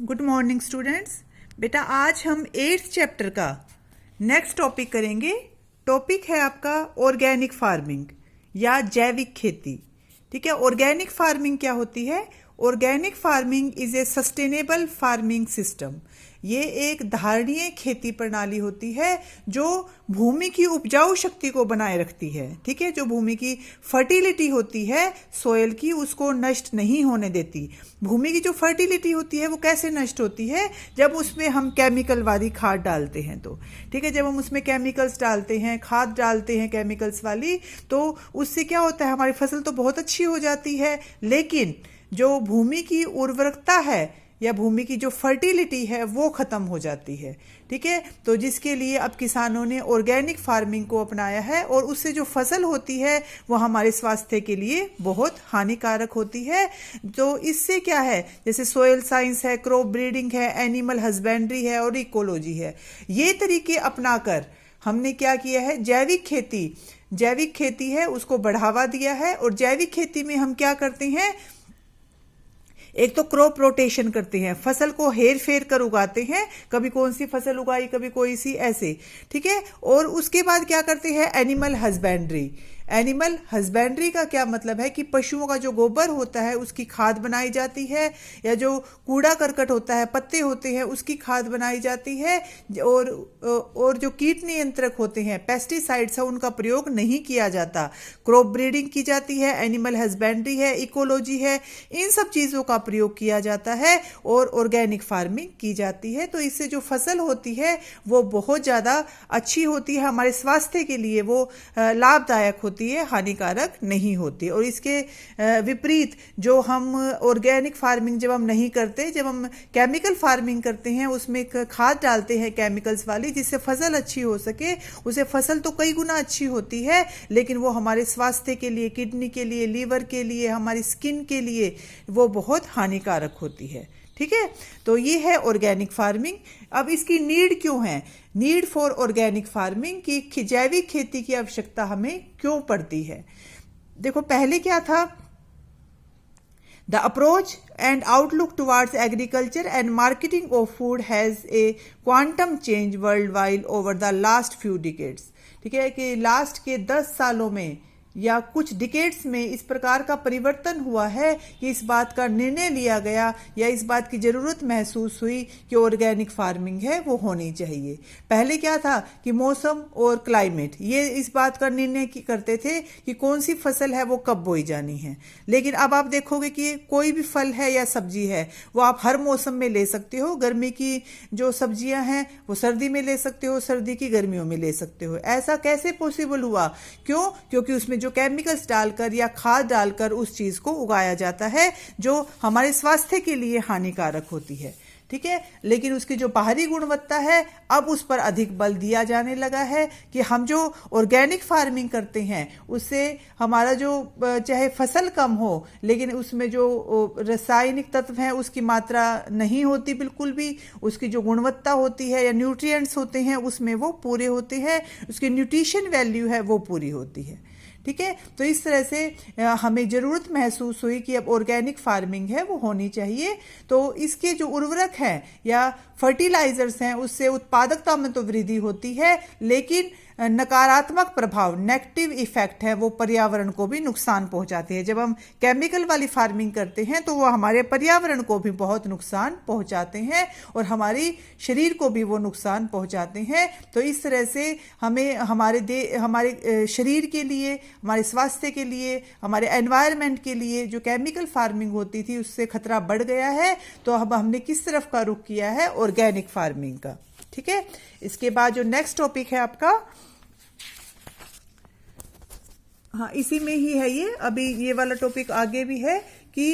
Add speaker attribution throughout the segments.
Speaker 1: Good morning students. बेटा आज हम 8th चैप्टर का नेक्स्ट टॉपिक करेंगे। टॉपिक है आपका ऑर्गेनिक फार्मिंग या जैविक खेती। ठीक है, ऑर्गेनिक फार्मिंग क्या होती है? Organic farming is a sustainable farming system. ये एक धारणीय खेती प्रणाली होती है जो भूमि की उपजाऊ शक्ति को बनाए रखती है। ठीक है, जो भूमि की फर्टिलिटी होती है सोयल की, उसको नष्ट नहीं होने देती। भूमि की जो फर्टिलिटी होती है वो कैसे नष्ट होती है? जब उसमें हम केमिकल वाली खाद डालते हैं तो। ठीक है, जब हम उसमें केमिकल्स डालते हैं, खाद डालते हैं केमिकल्स वाली, तो उससे क्या होता है, हमारी फसल तो बहुत अच्छी हो जाती है, लेकिन जो भूमि की उर्वरकता है या भूमि की जो फर्टिलिटी है वो खत्म हो जाती है। ठीक है, तो जिसके लिए अब किसानों ने ऑर्गेनिक फार्मिंग को अपनाया है और उससे जो फसल होती है वो हमारे स्वास्थ्य के लिए बहुत हानिकारक होती है। तो इससे क्या है, जैसे सोयल साइंस है, क्रॉप ब्रीडिंग है, एनिमल हस्बेंड्री है और इकोलॉजी है, ये तरीके अपनाकर हमने क्या किया है, जैविक खेती है उसको बढ़ावा दिया है। और जैविक खेती में हम क्या करते हैं, एक तो क्रॉप रोटेशन करते हैं, फसल को हेर फेर कर उगाते हैं, कभी कौन सी फसल उगाई कभी कोई सी, ऐसे। ठीक है, और उसके बाद क्या करते हैं, एनिमल हस्बेंड्री का क्या मतलब है कि पशुओं का जो गोबर होता है उसकी खाद बनाई जाती है, या जो कूड़ा करकट होता है, पत्ते होते हैं, उसकी खाद बनाई जाती है। और जो कीट नियंत्रक होते हैं, पेस्टिसाइड्स है, उनका प्रयोग नहीं किया जाता। क्रॉप ब्रीडिंग की जाती है, एनिमल हस्बेंड्री है, इकोलॉजी है, इन सब चीज़ों का प्रयोग किया जाता है और ऑर्गेनिक फार्मिंग की जाती है। तो इससे जो फसल होती है वो बहुत ज़्यादा अच्छी होती है, हमारे स्वास्थ्य के लिए वो लाभदायक होती है, हानिकारक नहीं होती। और इसके विपरीत जो हम ऑर्गेनिक फार्मिंग जब हम नहीं करते, जब हम केमिकल फार्मिंग करते हैं, उसमें खाद डालते हैं केमिकल्स वाली, जिससे फसल अच्छी हो सके, उसे फसल तो कई गुना अच्छी होती है, लेकिन वो हमारे स्वास्थ्य के लिए, किडनी के लिए, लीवर के लिए, हमारी स्किन के लिए वो बहुत हानिकारक होती है। ठीक है, तो ये है ऑर्गेनिक फार्मिंग। अब इसकी नीड क्यों है, नीड फॉर ऑर्गेनिक फार्मिंग की जैविक खेती की आवश्यकता हमें क्यों पड़ती है? देखो पहले क्या था, The approach and outlook towards agriculture and marketing of food has a quantum change worldwide over the last few decades. ठीक है, कि लास्ट के 10 सालों में या कुछ डिकेड्स में इस प्रकार का परिवर्तन हुआ है कि इस बात का निर्णय लिया गया या इस बात की ज़रूरत महसूस हुई कि ऑर्गेनिक फार्मिंग है वो होनी चाहिए। पहले क्या था कि मौसम और क्लाइमेट, ये इस बात का निर्णय करते थे कि कौन सी फसल है वो कब बोई जानी है। लेकिन अब आप देखोगे कि कोई भी फल है या सब्जी है वो आप हर मौसम में ले सकते हो। गर्मी की जो सब्जियां हैं वो सर्दी में ले सकते हो, सर्दी की गर्मियों में ले सकते हो। ऐसा कैसे पॉसिबल हुआ? क्यों? क्योंकि उसमें जो केमिकल्स डालकर या खाद डालकर उस चीज को उगाया जाता है जो हमारे स्वास्थ्य के लिए हानिकारक होती है। ठीक है, लेकिन उसकी जो बाहरी गुणवत्ता है अब उस पर अधिक बल दिया जाने लगा है कि हम जो ऑर्गेनिक फार्मिंग करते हैं उससे हमारा जो चाहे फसल कम हो, लेकिन उसमें जो रासायनिक तत्व हैं उसकी मात्रा नहीं होती बिल्कुल भी, उसकी जो गुणवत्ता होती है या न्यूट्रिएंट्स होते हैं उसमें वो पूरे होते हैं, उसकी न्यूट्रिशन वैल्यू है वो पूरी होती है। ठीक है, तो इस तरह से हमें ज़रूरत महसूस हुई कि अब ऑर्गेनिक फार्मिंग है वो होनी चाहिए। तो इसके जो उर्वरक हैं या फर्टिलाइजर्स हैं उससे उत्पादकता में तो वृद्धि होती है, लेकिन नकारात्मक प्रभाव, नेगेटिव इफेक्ट है वो पर्यावरण को भी नुकसान पहुंचाते हैं। जब हम केमिकल वाली फार्मिंग करते हैं तो वो हमारे पर्यावरण को भी बहुत नुकसान पहुंचाते हैं और हमारी शरीर को भी वो नुकसान पहुंचाते हैं। तो इस तरह से हमें हमारे शरीर के लिए, हमारे स्वास्थ्य के लिए, हमारे एनवायरनमेंट के लिए जो केमिकल फार्मिंग होती थी उससे खतरा बढ़ गया है। तो अब हमने किस तरफ का रुख किया है, ऑर्गेनिक फार्मिंग का। ठीक है, इसके बाद जो नेक्स्ट टॉपिक है आपका, हाँ इसी में ही है ये, अभी ये वाला टॉपिक आगे भी है कि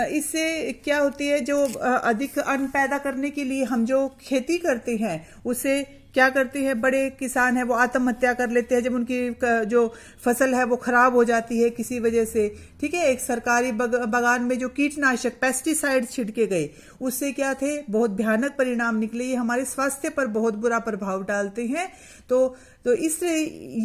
Speaker 1: इससे क्या होती है, जो अधिक अन्न पैदा करने के लिए हम जो खेती करते हैं उससे क्या करते हैं, बड़े किसान है वो आत्महत्या कर लेते हैं जब उनकी जो फसल है वो खराब हो जाती है किसी वजह से। ठीक है, एक सरकारी बागान में जो कीटनाशक पेस्टिसाइड छिड़के गए उससे क्या थे, बहुत भयानक परिणाम निकले। ये हमारे स्वास्थ्य पर बहुत बुरा प्रभाव डालते हैं। तो इसलिए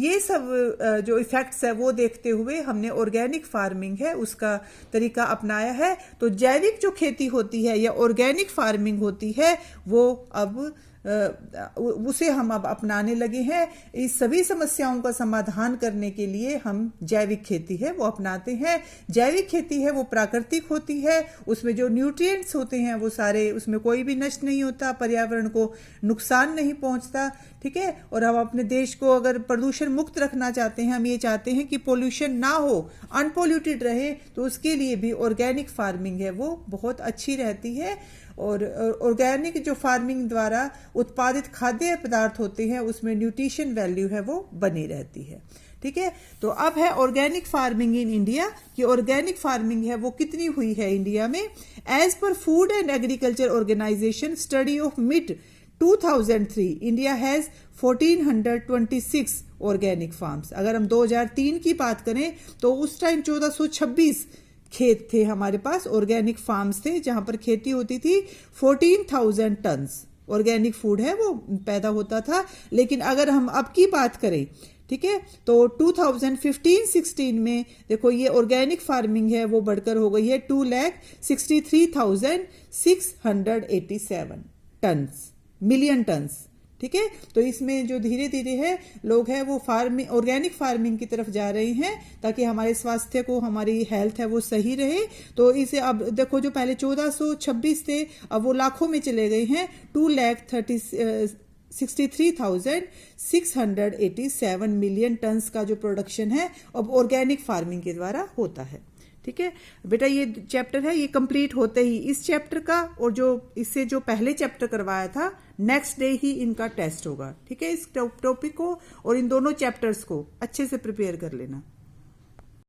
Speaker 1: ये सब जो इफेक्ट्स है वो देखते हुए हमने ऑर्गेनिक फार्मिंग है उसका तरीका अपनाया है। तो जैविक जो खेती होती है या ऑर्गेनिक फार्मिंग होती है वो अब उसे हम अब अपनाने लगे हैं। इस सभी समस्याओं का समाधान करने के लिए हम जैविक खेती है वो अपनाते हैं। जैविक खेती है वो प्राकृतिक होती है, उसमें जो न्यूट्रिएंट्स होते हैं वो सारे, उसमें कोई भी नष्ट नहीं होता, पर्यावरण को नुकसान नहीं पहुंचता। ठीक है, और हम अपने देश को अगर प्रदूषण मुक्त रखना चाहते हैं, हम ये चाहते हैं कि पोल्यूशन ना हो, अनपोल्यूटेड रहे, तो उसके लिए भी ऑर्गेनिक फार्मिंग है वो बहुत अच्छी रहती है। और ऑर्गेनिक जो फार्मिंग द्वारा उत्पादित खाद्य पदार्थ होते हैं उसमें न्यूट्रिशन वैल्यू है वो बनी रहती है। ठीक है, तो अब है ऑर्गेनिक फार्मिंग इन इंडिया कि ऑर्गेनिक फार्मिंग है वो कितनी हुई है इंडिया में। As per food and agriculture organisation study of mid 2003 India has 1426 organic farms. अगर हम 2003 की बात करें तो उस टाइम 1426 खेत थे हमारे पास, ऑर्गेनिक फार्म्स थे जहां पर खेती होती थी। 14,000 टन्स ऑर्गेनिक फूड है वो पैदा होता था। लेकिन अगर हम अब की बात करें, ठीक है, तो 2015-16 में देखो ये ऑर्गेनिक फार्मिंग है वो बढ़कर हो गई है 2,63,687 टन्स, मिलियन टन्स। ठीक है, तो इसमें जो धीरे धीरे है लोग हैं वो ऑर्गेनिक फार्मिंग की तरफ जा रहे हैं ताकि हमारे स्वास्थ्य को, हमारी हेल्थ है वो सही रहे। तो इसे अब देखो जो पहले 1426 थे अब वो लाखों में चले गए हैं, 2,63,687 मिलियन टन्स का जो प्रोडक्शन है अब ऑर्गेनिक फार्मिंग के द्वारा होता है। ठीक है बेटा, ये चैप्टर है ये कंप्लीट होते ही इस चैप्टर का और जो इससे जो पहले चैप्टर करवाया था नेक्स्ट डे ही इनका टेस्ट होगा। ठीक है, इस टॉपिक को और इन दोनों चैप्टर्स को अच्छे से प्रिपेयर कर लेना।